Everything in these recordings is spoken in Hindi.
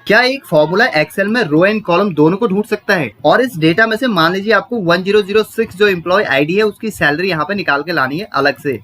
क्या एक फॉर्मूला एक्सेल में रो एंड कॉलम दोनों को ढूंढ सकता है? और इस डेटा में से मान लीजिए आपको 1006 जो एम्प्लॉय आईडी है उसकी सैलरी यहाँ पे निकाल के लानी है अलग से,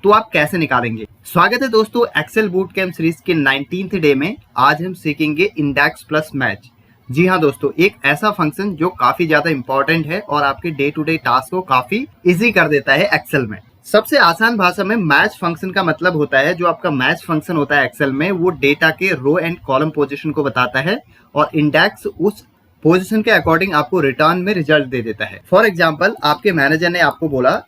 तो आप कैसे निकालेंगे? स्वागत है दोस्तों एक्सेल बूट कैंप सीरीज के 19th डे में। आज हम सीखेंगे इंडेक्स प्लस मैच। जी हाँ दोस्तों, एक ऐसा फंक्शन जो काफी ज्यादा इंपॉर्टेंट है और आपके डे टू डे टास्क को काफी इजी कर देता है एक्सेल में। सबसे आसान भाषा में मैच फंक्शन का मतलब होता है, जो आपका मैच फंक्शन होता है एक्सेल में, वो डेटा के रो एंड कॉलम पोजीशन को बताता है और इंडेक्स उस पोजीशन के अकॉर्डिंग आपको रिटर्न में रिजल्ट दे देता है। फॉर एग्जांपल, आपके मैनेजर ने आपको बोला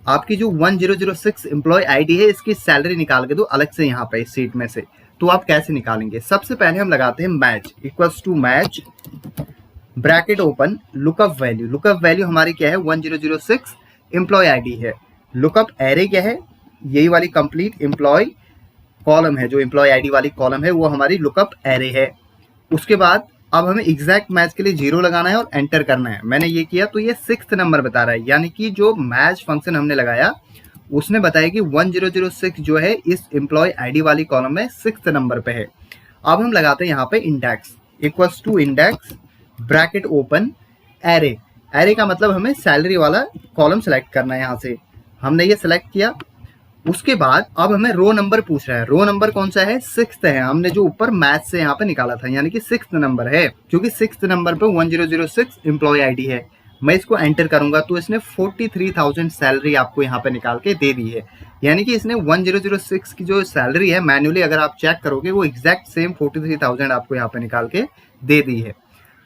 आपकी जो 1006 एम्प्लॉय आईडी है इसकी सैलरी निकाल के दो अलग से यहाँ पे इस सीट में से, तो आप कैसे निकालेंगे? सबसे पहले हम लगाते हैं match equals to match bracket open lookup value. Lookup value हमारी क्या है? 1006 एम्प्लॉय आईडी है। लुकअप एरे क्या है? यही वाली कंप्लीट एम्प्लॉय कॉलम है, जो एम्प्लॉय आईडी वाली कॉलम है वो हमारी लुकअप एरे है। उसके बाद अब हमें एग्जैक्ट मैच के लिए 0 लगाना है और एंटर करना है। मैंने ये किया तो ये 6th नंबर बता रहा है, यानी कि जो मैच फंक्शन हमने लगाया उसने बताया कि 1006 जो है इस एम्प्लॉय आईडी वाली कॉलम में 6th नंबर पे है। अब हम लगाते हैं यहाँ पे index equals to index bracket open array. Array का मतलब हमें सैलरी वाला कॉलम सेलेक्ट करना है। यहाँ से हमने ये सेलेक्ट किया। उसके बाद अब हमें रो नंबर पूछ रहा है। रो नंबर कौन सा है? 6th है। हमने जो ऊपर मैच से यहाँ पे निकाला था, यानी कि 6th नंबर है, क्योंकि 6th नंबर पे 1006 एम्प्लॉय आईडी है। मैं इसको एंटर करूंगा तो इसने 43,000 सैलरी आपको यहाँ पे निकाल के दे दी है। यानी कि इसने 1006 की जो सैलरी है मैन्युअली अगर आप चेक करोगे वो एग्जैक्ट सेम 43,000 आपको यहाँ पे निकाल के दे दी है।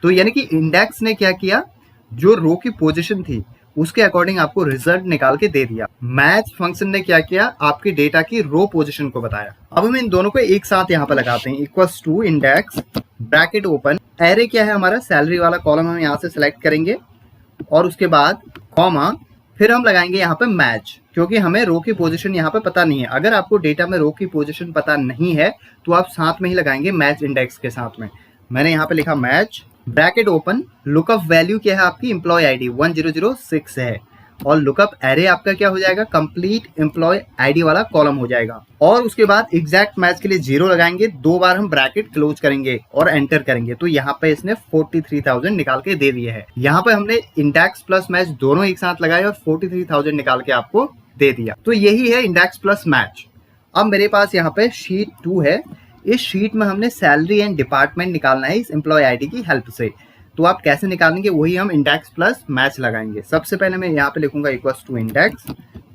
तो यानी कि इंडेक्स ने क्या किया, जो रो की पोजीशन थी उसके अकॉर्डिंग आपको रिजल्ट निकाल के दे दिया। मैच फंक्शन ने क्या किया, आपके डेटा की रो पोजीशन को बताया। अब हम इन दोनों को एक साथ यहाँ पे लगाते हैं equals to index bracket open array क्या है हमारा? सैलरी वाला कॉलम हम यहाँ से सिलेक्ट करेंगे और उसके बाद कॉमा, फिर हम लगाएंगे यहाँ पे मैच, क्योंकि हमें रो की पोजीशन यहाँ पे पता नहीं है। अगर आपको डेटा में रो की पोजीशन पता नहीं है तो आप साथ में ही लगाएंगे मैच इंडेक्स के साथ में। मैंने यहाँ पे लिखा match bracket open lookup value क्या है आपकी? एम्प्लॉय आईडी 1006 है और लुकअप एरे आपका क्या हो जाएगा? कंप्लीट एम्प्लॉय आईडी वाला कॉलम हो जाएगा। और उसके बाद एग्जैक्ट मैच के लिए 0 लगाएंगे, 2 बार हम ब्रैकेट क्लोज करेंगे और एंटर करेंगे, तो यहाँ पे इसने 43,000 निकाल के दे दिए है। यहाँ पे हमने इंडेक्स प्लस मैच दोनों एक साथ लगाए और 43,000 निकाल के आपको दे दिया। तो यही है इंडेक्स प्लस मैच। अब मेरे पास यहाँ पे शीट 2 है। इस शीट में हमने सैलरी एंड डिपार्टमेंट निकालना है इस एम्प्लॉय आईडी की हेल्प से। तो आप कैसे निकालेंगे? वही हम इंडेक्स प्लस मैच लगाएंगे। सबसे पहले मैं यहाँ पे लिखूंगा equals to index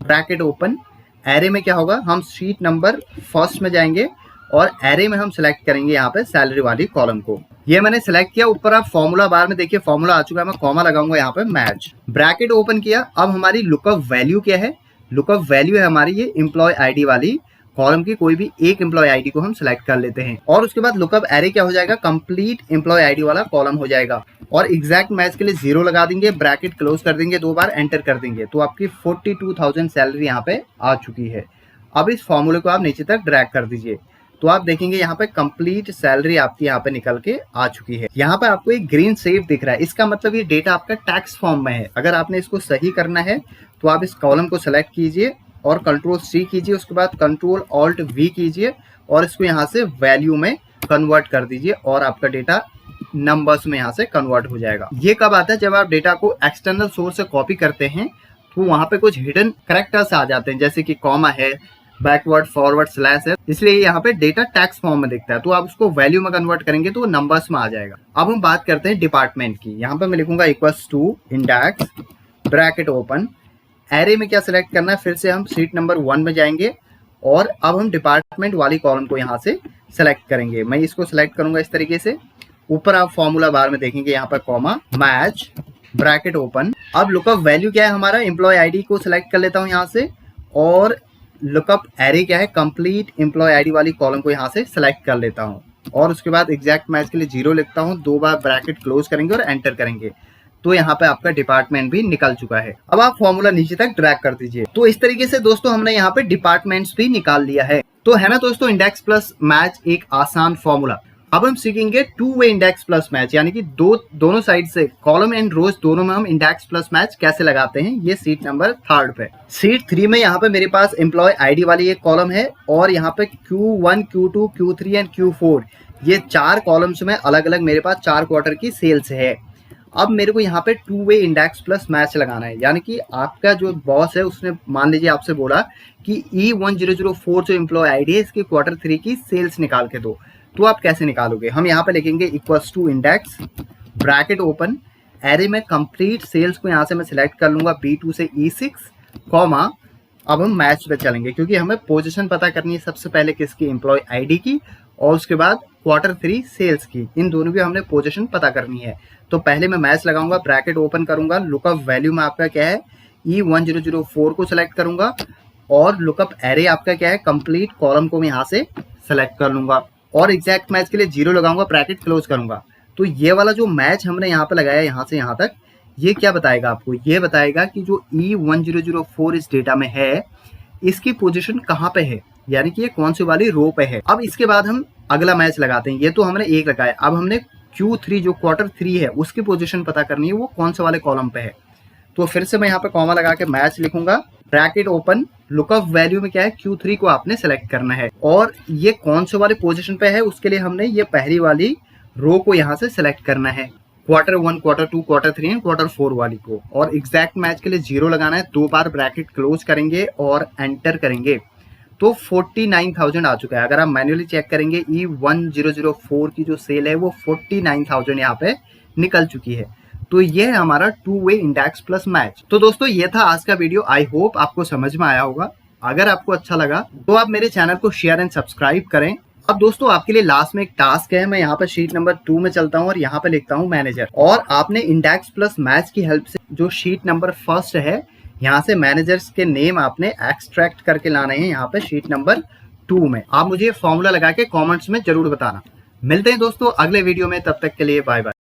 bracket open array में क्या होगा, हम शीट नंबर फर्स्ट में जाएंगे और एरे में हम सिलेक्ट करेंगे यहाँ पे सैलरी वाली कॉलम को। ये मैंने सिलेक्ट किया। ऊपर आप फॉर्मूला बार में देखिए फॉर्मूला आ चुका है, मैं कॉमा लगाऊंगा यहाँ पे मैच ब्रैकेट ओपन किया। अब हमारी लुकअप वैल्यू क्या है? लुकअप वैल्यू है हमारी ये एम्प्लॉय आईडी वाली कॉलम की कोई भी एक एम्प्लॉय आईडी को हम सिलेक्ट कर लेते हैं और उसके बाद लुकअप एरे क्या हो जाएगा? कंप्लीट एम्प्लॉय आईडी वाला कॉलम हो जाएगा और एग्जैक्ट मैच के लिए 0 लगा देंगे, ब्रैकेट क्लोज कर देंगे, 2 बार एंटर कर देंगे, तो आपकी 42,000 सैलरी यहाँ पे आ चुकी है। अब इस फॉर्मूले को आप नीचे तक ड्रैग कर दीजिए तो आप देखेंगे यहाँ पे कंप्लीट सैलरी आपकी यहाँ पे निकल के आ चुकी है। यहाँ पे आपको एक ग्रीन सेव दिख रहा है, इसका मतलब ये डेटा आपका टैक्स फॉर्म में है। अगर आपने इसको सही करना है तो आप इस कॉलम को सिलेक्ट कीजिए और कंट्रोल-C कीजिए, उसके बाद कंट्रोल-Alt-V कीजिए और इसको यहाँ से वैल्यू में कन्वर्ट कर दीजिए और आपका डेटा नंबर्स में यहाँ से कन्वर्ट हो जाएगा। ये कब आता है? जब आप डेटा को एक्सटर्नल सोर्स से कॉपी करते हैं तो वहाँ पे कुछ हिडन कैरेक्टर्स आ जाते हैं, जैसे कि कॉमा है, बैकवर्ड, फॉरवर्ड, स्लैश है, इसलिए यहाँ पे डेटा टैक्स फॉर्म में दिखता है। तो आप उसको वैल्यू में कन्वर्ट करेंगे तो नंबर्स में आ जाएगा। अब हम बात करते हैं डिपार्टमेंट की। यहाँ पे मैं लिखूंगा equals to index bracket open array में क्या सिलेक्ट करना है? फिर से हम सीट नंबर 1 में जाएंगे और अब हम डिपार्टमेंट वाली कॉलम को यहाँ से सेलेक्ट करेंगे। मैं इसको सेलेक्ट करूंगा इस तरीके से। ऊपर आप फॉर्मूला बार में देखेंगे यहाँ पर कॉमा मैच ब्रैकेट ओपन। अब लुकअप वैल्यू क्या है हमारा? एम्प्लॉय आईडी को सिलेक्ट कर लेता हूँ यहाँ से और लुकअप एरे क्या है? कंप्लीट एम्प्लॉय आईडी वाली कॉलम को यहाँ से सिलेक्ट कर लेता हूँ और उसके बाद एग्जैक्ट मैच के लिए 0 लिखता हूँ, 2 बार ब्रैकेट क्लोज करेंगे और एंटर करेंगे, तो यहाँ पे आपका डिपार्टमेंट भी निकल चुका है। अब आप फॉर्मूला नीचे तक ड्रैग कर दीजिए। तो इस तरीके से दोस्तों हमने यहाँ पे डिपार्टमेंट्स भी निकाल लिया है। तो है ना दोस्तों इंडेक्स प्लस मैच एक आसान फॉर्मूला। अब हम सीखेंगे two way index plus match, यानी कि दोनों साइड से कॉलम एंड रोज दोनों में हम इंडेक्स प्लस मैच कैसे लगाते हैं। ये सीट नंबर 3 पे। सीट 3 में यहाँ पे मेरे पास एम्प्लॉय आईडी वाली एक कॉलम है और यहाँ पे Q1, Q2, Q3 and Q4 ये 4 कॉलम्स में अलग अलग मेरे पास 4 क्वार्टर की सेल्स है। अब मेरे को यहाँ पे two way index plus match लगाना है, यानी कि आपका जो बॉस है उसने मान लीजिए आपसे बोला कि E1004 जो एम्प्लॉय आईडी है इसके Q3 की सेल्स निकाल के दो, तो आप कैसे निकालोगे। हम यहाँ पे लिखेंगे equals to index bracket open array में कंप्लीट सेल्स को यहाँ से मैं सिलेक्ट कर लूंगा B2 से E6 कॉमा। अब हम मैच पे चलेंगे क्योंकि हमें पोजीशन पता करनी है सबसे पहले किसकी, एम्प्लॉय आईडी की, और उसके बाद Q3 सेल्स की। इन दोनों की हमने पोजीशन पता करनी है। तो पहले मैं मैच लगाऊंगा, ब्रैकेट ओपन करूंगा, लुकअप वैल्यू में आपका क्या है E1004 को सिलेक्ट करूंगा और लुकअप एरे आपका क्या है कंप्लीट कॉलम को मैं यहाँ से सेलेक्ट कर लूंगा और एग्जैक्ट मैच के लिए 0 लगाऊंगा, ब्रैकेट क्लोज करूंगा। तो ये वाला जो मैच हमने यहाँ पे लगाया यहाँ से यहाँ तक, ये क्या बताएगा आपको, ये बताएगा कि जो E1004 इस डेटा में है इसकी पोजीशन कहाँ पे है, यानी कि ये कौन सी वाली रो पे है। अब इसके बाद हम अगला मैच लगाते हैं। ये तो हमने एक लगाया, अब हमने Q3 जो Q3 है उसकी पोजीशन पता करनी है, वो कौन से वाले कॉलम पे है। तो फिर से मैं यहाँ पे कॉमा लगा के मैच लिखूंगा, ब्रैकेट ओपन, लुकअप वैल्यू में क्या है Q3 को आपने सेलेक्ट करना है और ये कौन से वाले पोजीशन पे है उसके लिए हमने ये पहली वाली रो को यहाँ से सेलेक्ट करना है, Q1, Q2, Q3 and Q4 वाली को। और एग्जैक्ट मैच के लिए 0 लगाना है, 2 बार ब्रैकेट क्लोज करेंगे और एंटर करेंगे तो 49,000 आ चुका है। अगर आप मैन्युअली चेक करेंगे E1004 की जो सेल है वो 49,000 यहाँ पे निकल चुकी है। तो ये है हमारा two way index plus match. तो दोस्तों ये था आज का वीडियो, आई होप आपको समझ में आया होगा। अगर आपको अच्छा लगा तो आप मेरे चैनल को शेयर एंड सब्सक्राइब करें। अब दोस्तों आपके लिए लास्ट में एक टास्क है, मैं यहाँ पे शीट नंबर 2 में चलता हूँ और यहाँ पे लिखता हूँ मैनेजर, और आपने इंडेक्स प्लस मैच की हेल्प से जो शीट नंबर 1 है यहाँ से मैनेजर्स के नेम आपने एक्सट्रैक्ट करके लाने हैं यहाँ पे शीट नंबर 2 में। आप मुझे फॉर्मूला लगा के कमेंट्स में जरूर बताना। मिलते हैं दोस्तों अगले वीडियो में, तब तक के लिए बाय बाय।